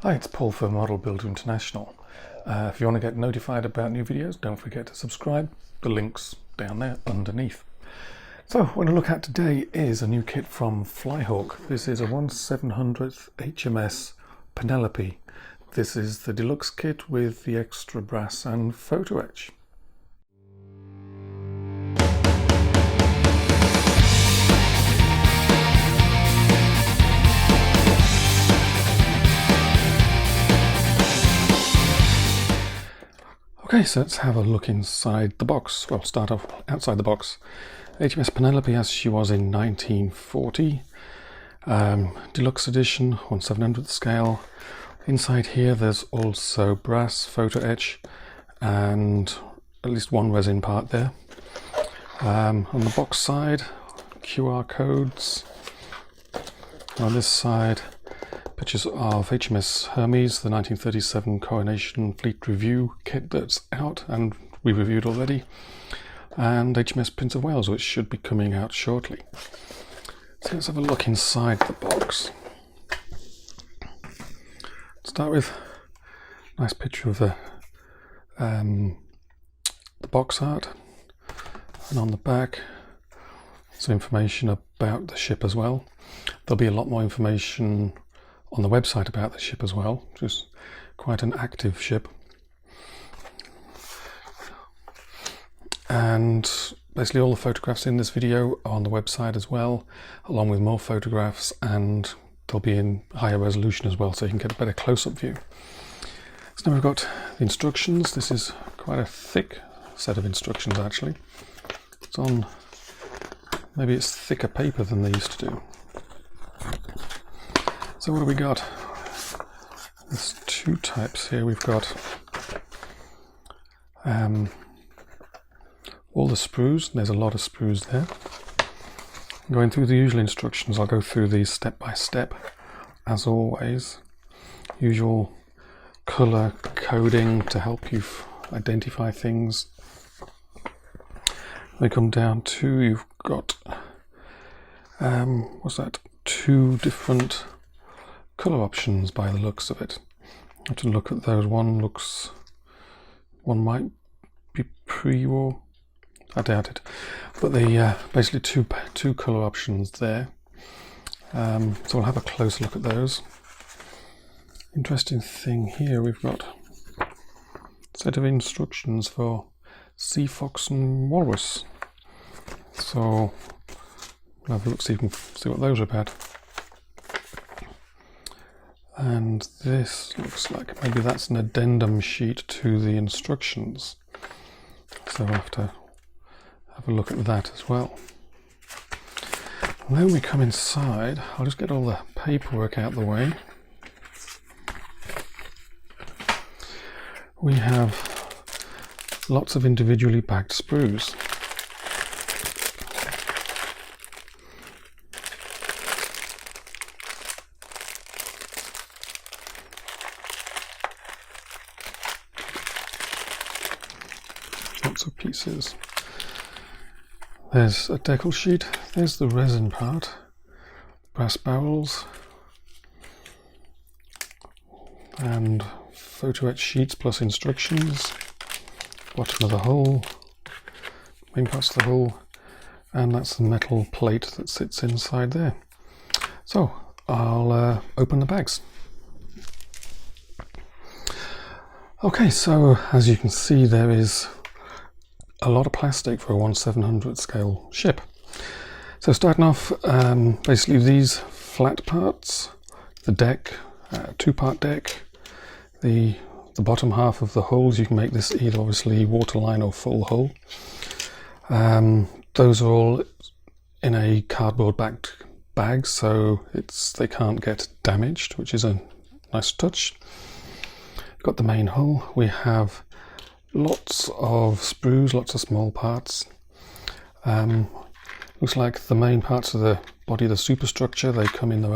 Hi, it's Paul for Model Builder International. If you want to get notified about new videos, don't forget to subscribe. The link's down there underneath. So what we're going to look at today is a new kit from Flyhawk. This is a 1/700th HMS Penelope. This is the deluxe kit with the extra brass and Photo-etch. Okay, so let's have a look inside the box. Well, start off outside the box. HMS Penelope as she was in 1940. Deluxe edition, 1/700th scale. Inside here there's also brass, Photo-etch, and at least one resin part there. On the box side, QR codes. On this side, pictures of HMS Hermes, the 1937 Coronation Fleet Review kit that's out and we reviewed already, and HMS Prince of Wales, which should be coming out shortly. So let's have a look inside the box. Start with a nice picture of the box art, and on the back some information about the ship as well. There'll be a lot more information on the website about the ship as well, which is quite an active ship. And basically all the photographs in this video are on the website as well, along with more photographs, and they'll be in higher resolution as well, so you can get a better close-up view. So now we've got the instructions. This is quite a thick set of instructions actually. It's on, maybe it's thicker paper than they used to do. So what do we got? There's two types here. We've got all the sprues. There's a lot of sprues there. Going through the usual instructions, I'll go through these step by step, as always. Usual colour coding to help you identify things. They come down to, you've got, what's that? Two different colour options by the looks of it. I have to look at those. One might be pre-war, I doubt it, but the basically two colour options there. So we'll have a closer look at those. Interesting thing here, we've got a set of instructions for sea fox and walrus. So we'll have a look, see if we can see what those are about. And this looks like maybe that's an addendum sheet to the instructions. So we'll have to have a look at that as well. And then we come inside. I'll just get all the paperwork out of the way. We have lots of individually bagged sprues. Lots of pieces. There's a decal sheet, there's the resin part, brass barrels, and Photo-etch sheets plus instructions, bottom of the hull, main parts of the hull, and that's the metal plate that sits inside there. So I'll open the bags. Okay, so as you can see, there is a lot of plastic for a 1/700th scale ship. So starting off, basically these flat parts, the deck, two-part deck, the bottom half of the hulls. You can make this either obviously waterline or full hull. Those are all in a cardboard backed bag, so they can't get damaged, which is a nice touch. We've got the main hull. We have lots of sprues, lots of small parts. Looks like the main parts of the body, the superstructure, they come in their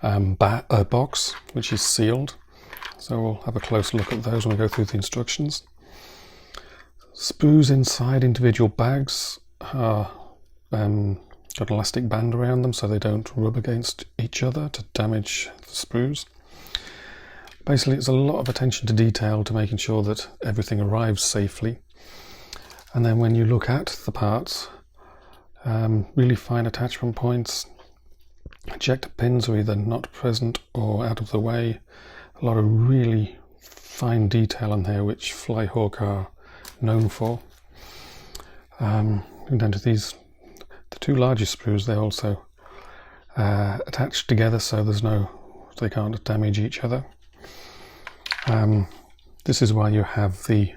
own box, which is sealed. So we'll have a close look at those when we go through the instructions. Sprues inside individual bags are got an elastic band around them so they don't rub against each other to damage the sprues. Basically, it's a lot of attention to detail to making sure that everything arrives safely. And then when you look at the parts, really fine attachment points, ejector pins are either not present or out of the way. A lot of really fine detail on here, which Flyhawk are known for. And down to these, the two largest screws, they're also attached together, so they can't damage each other. This is why you have the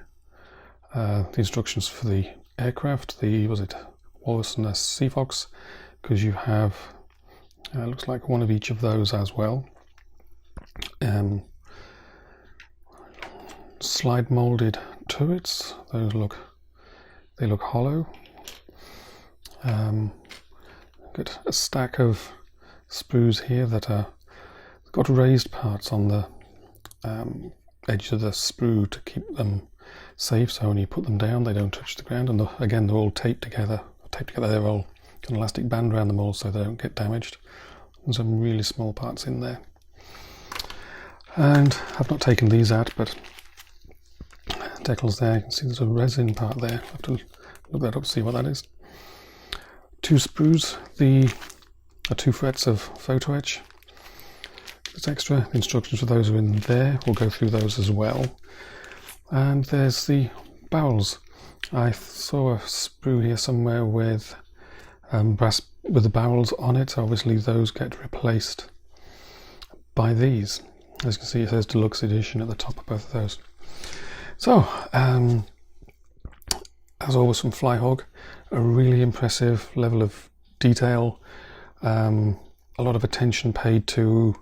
instructions for the aircraft, Walrus and the Sea Fox, because you have looks like one of each of those as well. Slide molded turrets, they look hollow. Got a stack of sprues here that are got raised parts on the edge of the sprue to keep them safe, so when you put them down they don't touch the ground, and again they're all taped together. They're all got an elastic band around them all so they don't get damaged. There's some really small parts in there, and I've not taken these out, but decals there, you can see there's a resin part there. I have to look that up to see what that is. Two sprues, the 2 frets of Photo-etch. It's extra. The instructions for those are in there. We'll go through those as well. And there's the barrels. I saw a sprue here somewhere with brass with the barrels on it. So obviously those get replaced by these. As you can see, it says Deluxe Edition at the top of both of those. So, as always from Flyhawk, a really impressive level of detail, a lot of attention paid to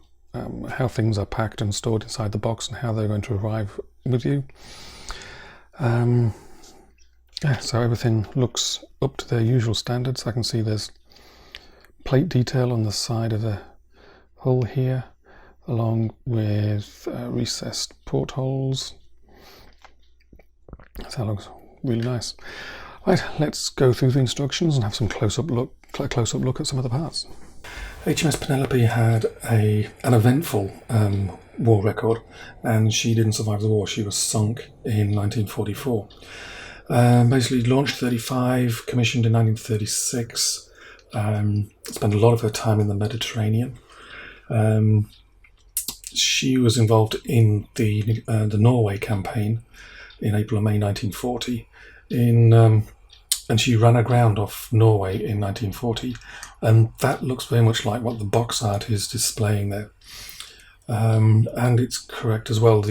how things are packed and stored inside the box and how they're going to arrive with you. Yeah, so everything looks up to their usual standards. I can see there's plate detail on the side of the hull here, along with recessed portholes. So that looks really nice. Right, let's go through the instructions and have some close-up look at some of the parts. HMS Penelope had an eventful war record, and she didn't survive the war. She was sunk in 1944. Basically launched 35, commissioned in 1936, spent a lot of her time in the Mediterranean. She was involved in the Norway campaign in April and May 1940, and she ran aground off Norway in 1940, and that looks very much like what the box art is displaying there. And it's correct as well,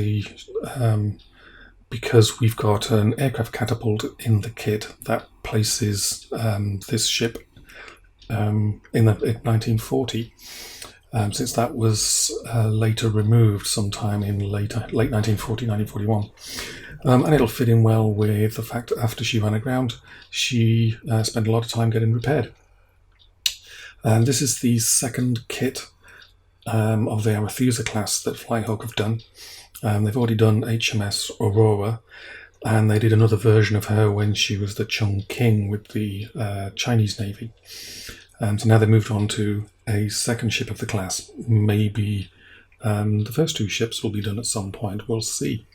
because we've got an aircraft catapult in the kit that places this ship in 1940, since that was later removed sometime in late 1940, 1941. And it'll fit in well with the fact that after she ran aground, she spent a lot of time getting repaired. And this is the second kit of the Arethusa class that Flyhawk have done. They've already done HMS Aurora, and they did another version of her when she was the Chongqing with the Chinese Navy. So now they've moved on to a second ship of the class. Maybe the first two ships will be done at some point, we'll see.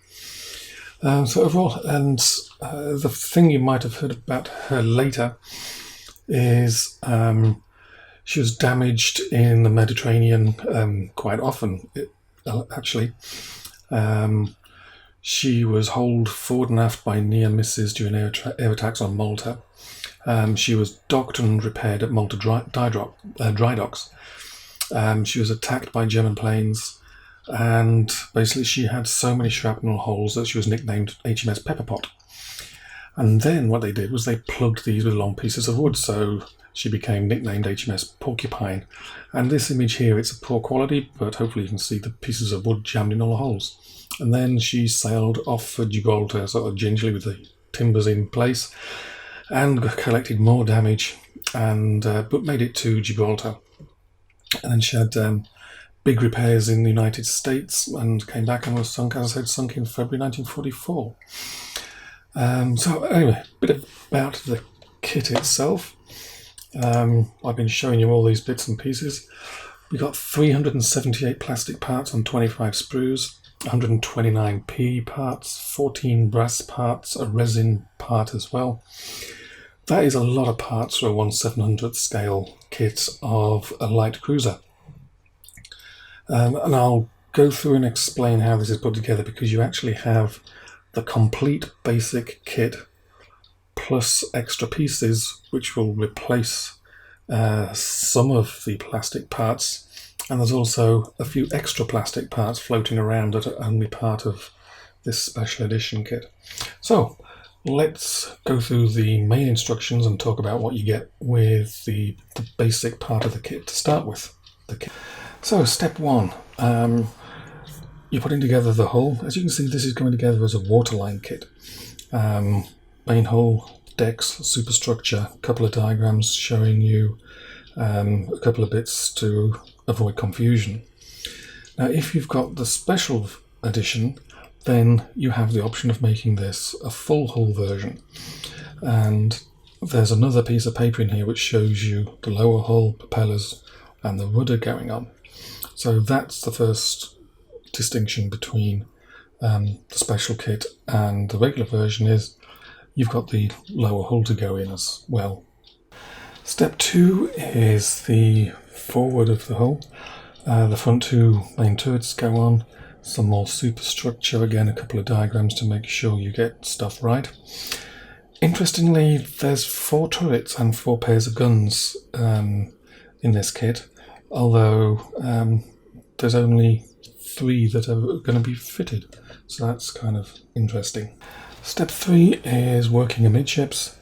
So overall, and the thing you might have heard about her later is she was damaged in the Mediterranean quite often, actually. She was holed forward and aft by near misses during air attacks on Malta. She was docked and repaired at Malta dry docks. She was attacked by German planes, and basically she had so many shrapnel holes that she was nicknamed HMS Pepperpot. And then what they did was they plugged these with long pieces of wood, so she became nicknamed HMS Porcupine. And this image here, it's a poor quality, but hopefully you can see the pieces of wood jammed in all the holes. And then she sailed off for Gibraltar, sort of gingerly with the timbers in place, and collected more damage, and but made it to Gibraltar. And then she had big repairs in the United States and came back and was sunk, as I said, sunk in February 1944. So anyway, a bit about the kit itself. I've been showing you all these bits and pieces. We got 378 plastic parts on 25 sprues, 129 PE parts, 14 brass parts, a resin part as well. That is a lot of parts for a 1/700th scale kit of a light cruiser. And I'll go through and explain how this is put together, because you actually have the complete basic kit plus extra pieces which will replace some of the plastic parts, and there's also a few extra plastic parts floating around that are only part of this special edition kit. So let's go through the main instructions and talk about what you get with the basic part of the kit to start with. So step one, you're putting together the hull. As you can see, this is going together as a waterline kit. Main hull, decks, superstructure, a couple of diagrams showing you a couple of bits to avoid confusion. Now, if you've got the special edition, then you have the option of making this a full hull version. And there's another piece of paper in here which shows you the lower hull, propellers, and the rudder going on. So that's the first distinction between the special kit and the regular version, is you've got the lower hull to go in as well. Step two is the forward of the hull. The front two main turrets go on, some more superstructure, again a couple of diagrams to make sure you get stuff right. Interestingly, there's 4 turrets and 4 pairs of guns in this kit, although there's only 3 that are going to be fitted, so that's kind of interesting. Step 3 is working amidships.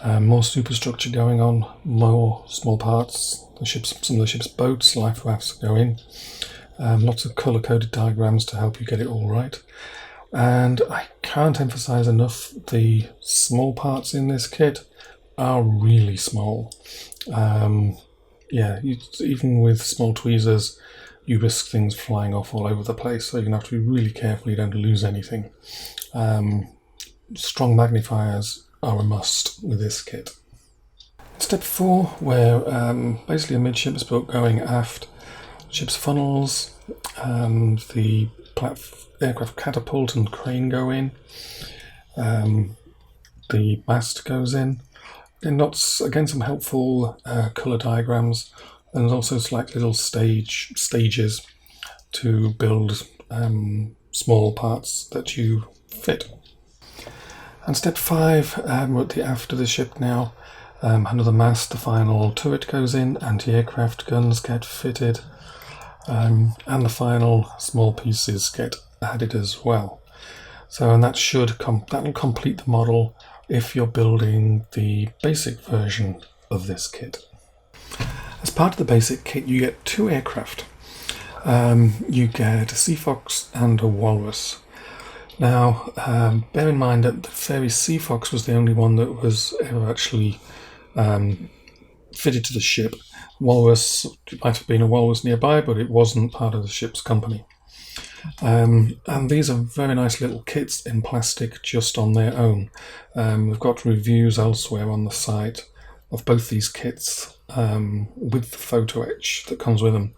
More superstructure going on, more small parts, some of the ship's boats, life rafts go in. Lots of colour-coded diagrams to help you get it all right. And I can't emphasise enough, the small parts in this kit are really small. Even with small tweezers, you risk things flying off all over the place, so you're going to have to be really careful you don't lose anything. Strong magnifiers are a must with this kit. Step 4, where basically a midship's boat going aft, ship's funnels, and the aircraft catapult and crane go in, the mast goes in, and again some helpful colour diagrams, and there's also like little stages to build small parts that you fit. And step 5, we're at the aft of the ship now. Under the mast, the final turret goes in, anti-aircraft guns get fitted, and the final small pieces get added as well. So, and that will complete the model if you're building the basic version of this kit. As part of the basic kit, you get 2 aircraft. You get a Sea Fox and a Walrus. Now, bear in mind that the Fairy Sea Fox was the only one that was ever actually fitted to the ship. Walrus, it might have been a Walrus nearby, but it wasn't part of the ship's company. And these are very nice little kits in plastic just on their own. We've got reviews elsewhere on the site of both these kits with the Photo-etch that comes with them.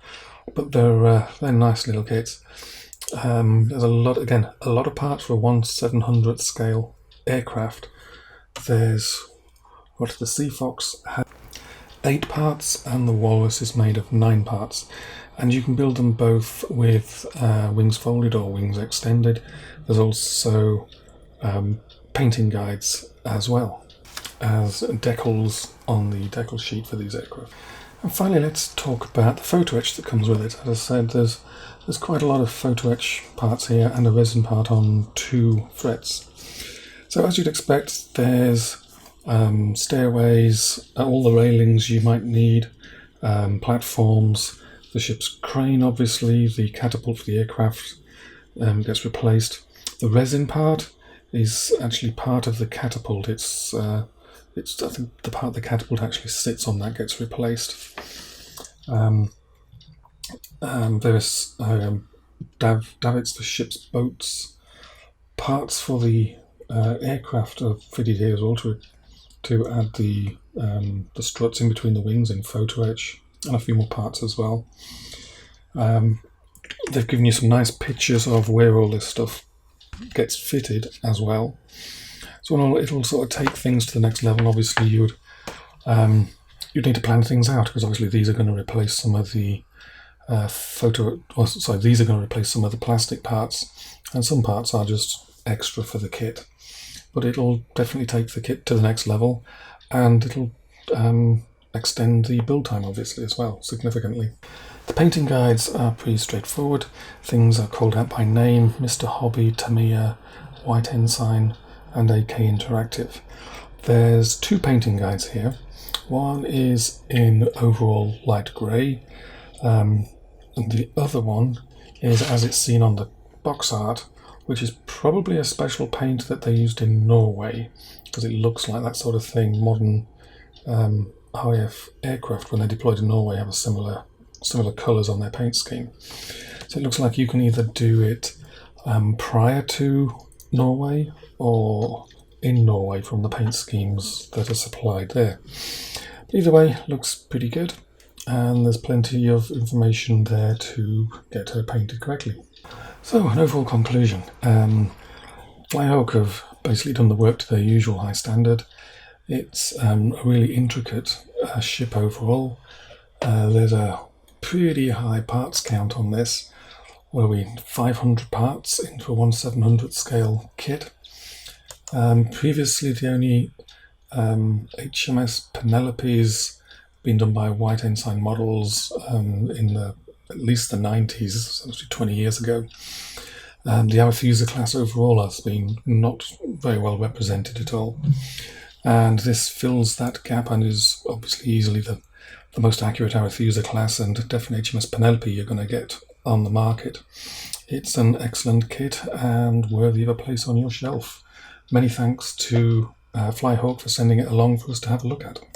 But they're nice little kits. There's a lot of parts for a 1/700th scale aircraft. There's the Sea Fox has 8 parts, and the Walrus is made of 9 parts. And you can build them both with wings folded or wings extended. There's also painting guides as well as decals on the decal sheet for these aircraft. And finally, let's talk about the Photo-etch that comes with it. As I said, there's quite a lot of Photo-etch parts here and a resin part on 2 frets. So as you'd expect, there's stairways, all the railings you might need, platforms, the ship's crane, obviously, the catapult for the aircraft gets replaced. The resin part is actually part of the catapult. I think the part the catapult actually sits on that gets replaced. There's davits, the ship's boats. Parts for the aircraft are fitted here as well to add the struts in between the wings in Photo-etch. and a few more parts as well. They've given you some nice pictures of where all this stuff gets fitted as well. So it'll sort of take things to the next level. Obviously, you'd need to plan things out, because obviously these are going to replace some of the these are going to replace some of the plastic parts, and some parts are just extra for the kit. But it'll definitely take the kit to the next level, and it'll extend the build time obviously as well, significantly. The painting guides are pretty straightforward. Things are called out by name: Mr. Hobby, Tamiya, White Ensign, and AK Interactive. There's two painting guides here. One is in overall light grey, and the other one is as it's seen on the box art, which is probably a special paint that they used in Norway, because it looks like that sort of thing. Modern RAF aircraft, when they're deployed in Norway, have a similar colours on their paint scheme. So it looks like you can either do it prior to Norway or in Norway from the paint schemes that are supplied there. But either way, looks pretty good, and there's plenty of information there to get her painted correctly. So, an overall conclusion. Flyhawk have basically done the work to their usual high standard. It's a really intricate ship overall. There's a pretty high parts count on this. What are we, 500 parts into a 1/700th scale kit. Previously, the only HMS Penelope's been done by White Ensign models in at least the 90s, actually 20 years ago. The Arethusa class overall has been not very well represented at all, and this fills that gap and is obviously easily the most accurate Arethusa class, and definitely HMS Penelope you're going to get on the market. It's an excellent kit and worthy of a place on your shelf. Many thanks to Flyhawk for sending it along for us to have a look at.